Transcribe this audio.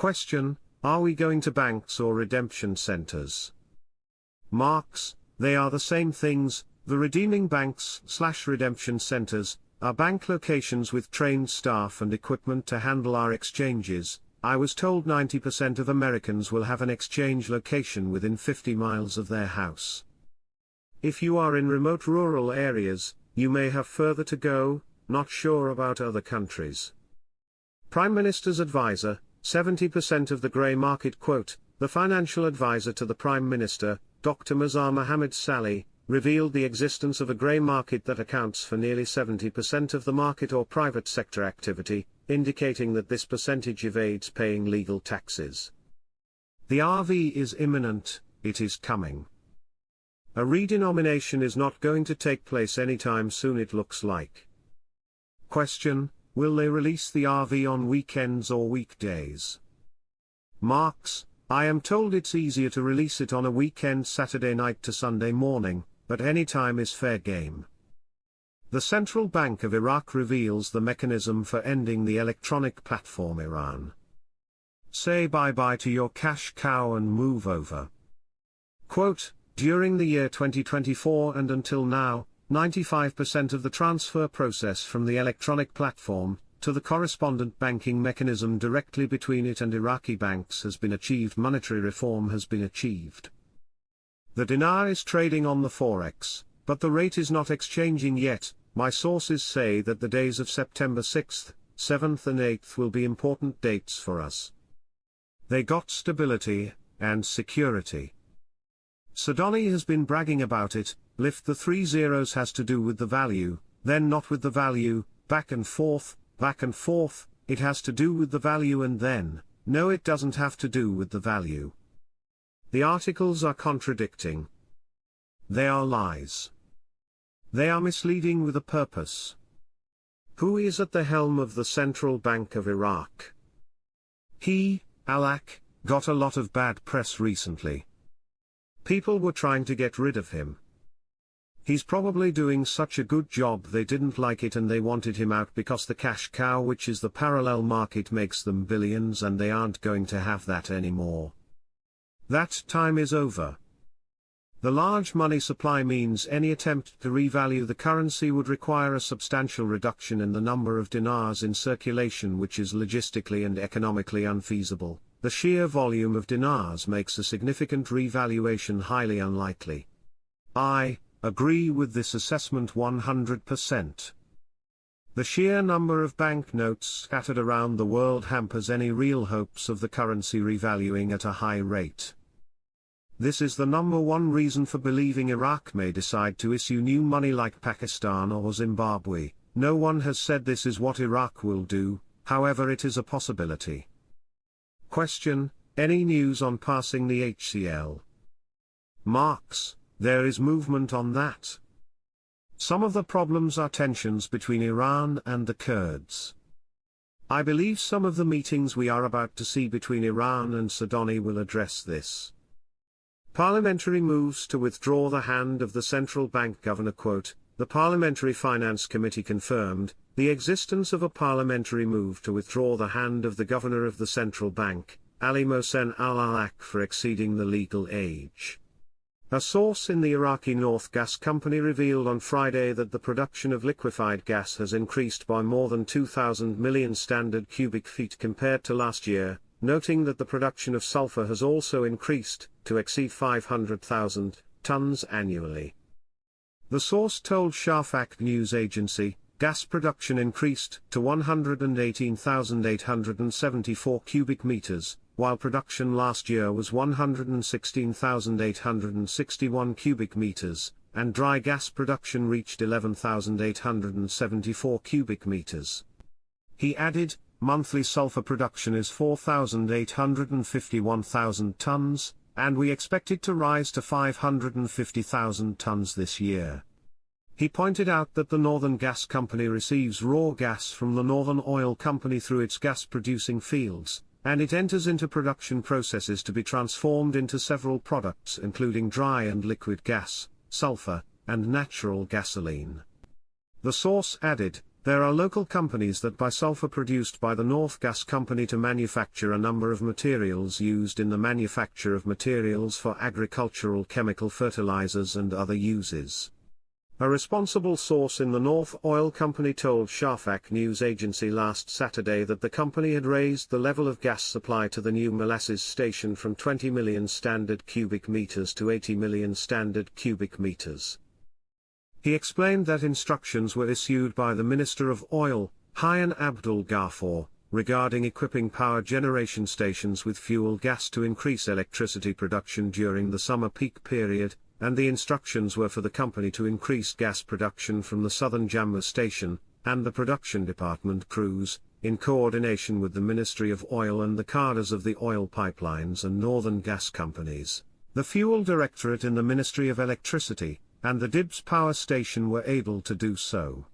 Question: are we going to banks or redemption centers? Marks: they are the same things. The redeeming banks/redemption centers are bank locations with trained staff and equipment to handle our exchanges. I was told 90% of Americans will have an exchange location within 50 miles of their house. If you are in remote rural areas, you may have further to go. Not sure about other countries. Prime Minister's advisor: 70% of the grey market. Quote: the financial advisor to the Prime Minister, Dr. Mazhar Mohammed Saleh, revealed the existence of a grey market that accounts for nearly 70% of the market or private sector activity, indicating that this percentage evades paying legal taxes. The RV is imminent, it is coming. A redenomination is not going to take place anytime soon, it looks like. Question: will they release the RV on weekends or weekdays? Marks: I am told it's easier to release it on a weekend, Saturday night to Sunday morning, but any time is fair game. The Central Bank of Iraq reveals the mechanism for ending the electronic platform. Iran: say bye-bye to your cash cow and move over. Quote: during the year 2024 and until now, 95% of the transfer process from the electronic platform to the correspondent banking mechanism directly between it and Iraqi banks has been achieved. Monetary reform has been achieved. The dinar is trading on the forex, but the rate is not exchanging yet. My sources say that the days of September 6th, 7th and 8th will be important dates for us. They got stability and security. Sudani has been bragging about it. Lift the 3 zeros has to do with the value, then not with the value, back and forth, it has to do with the value, and then, no, it doesn't have to do with the value. The articles are contradicting. They are lies. They are misleading with a purpose. Who is at the helm of the Central Bank of Iraq? He, Alak, got a lot of bad press recently. People were trying to get rid of him. He's probably doing such a good job they didn't like it and they wanted him out because the cash cow, which is the parallel market, makes them billions, and they aren't going to have that anymore. That time is over. The large money supply means any attempt to revalue the currency would require a substantial reduction in the number of dinars in circulation, which is logistically and economically unfeasible. The sheer volume of dinars makes a significant revaluation highly unlikely. I agree with this assessment 100%. The sheer number of banknotes scattered around the world hampers any real hopes of the currency revaluing at a high rate. This is the number one reason for believing Iraq may decide to issue new money like Pakistan or Zimbabwe. No one has said this is what Iraq will do, however it is a possibility. Question: any news on passing the HCL? Marks: there is movement on that. Some of the problems are tensions between Iran and the Kurds. I believe some of the meetings we are about to see between Iran and Sudani will address this. Parliamentary moves to withdraw the hand of the central bank governor. Quote: the Parliamentary Finance Committee confirmed the existence of a parliamentary move to withdraw the hand of the governor of the central bank, Ali Mohsen al-Alak, for exceeding the legal age. A source in the Iraqi North Gas Company revealed on Friday that the production of liquefied gas has increased by more than 2,000 million standard cubic feet compared to last year, noting that the production of sulfur has also increased to exceed 500,000 tons annually. The source told Shafaq news agency, gas production increased to 118,874 cubic meters, while production last year was 116,861 cubic meters, and dry gas production reached 11,874 cubic meters. He added, monthly sulfur production is 4,851,000 tons, and we expect it to rise to 550,000 tons this year. He pointed out that the Northern Gas Company receives raw gas from the Northern Oil Company through its gas-producing fields, and it enters into production processes to be transformed into several products including dry and liquid gas, sulfur, and natural gasoline. The source added, There are local companies that buy sulfur produced by the North Gas Company to manufacture a number of materials used in the manufacture of materials for agricultural chemical fertilizers and other uses. A responsible source in the North Oil Company told Shafak news agency last Saturday that the company had raised the level of gas supply to the new molasses station from 20 million standard cubic meters to 80 million standard cubic meters. He explained that instructions were issued by the Minister of Oil, Hayan Abdul Ghaffar, regarding equipping power generation stations with fuel gas to increase electricity production during the summer peak period, and the instructions were for the company to increase gas production from the southern Jammu station, and the production department crews, in coordination with the Ministry of Oil and the cadres of the oil pipelines and northern gas companies, the Fuel Directorate in the Ministry of Electricity, and the Dibs power station were able to do so.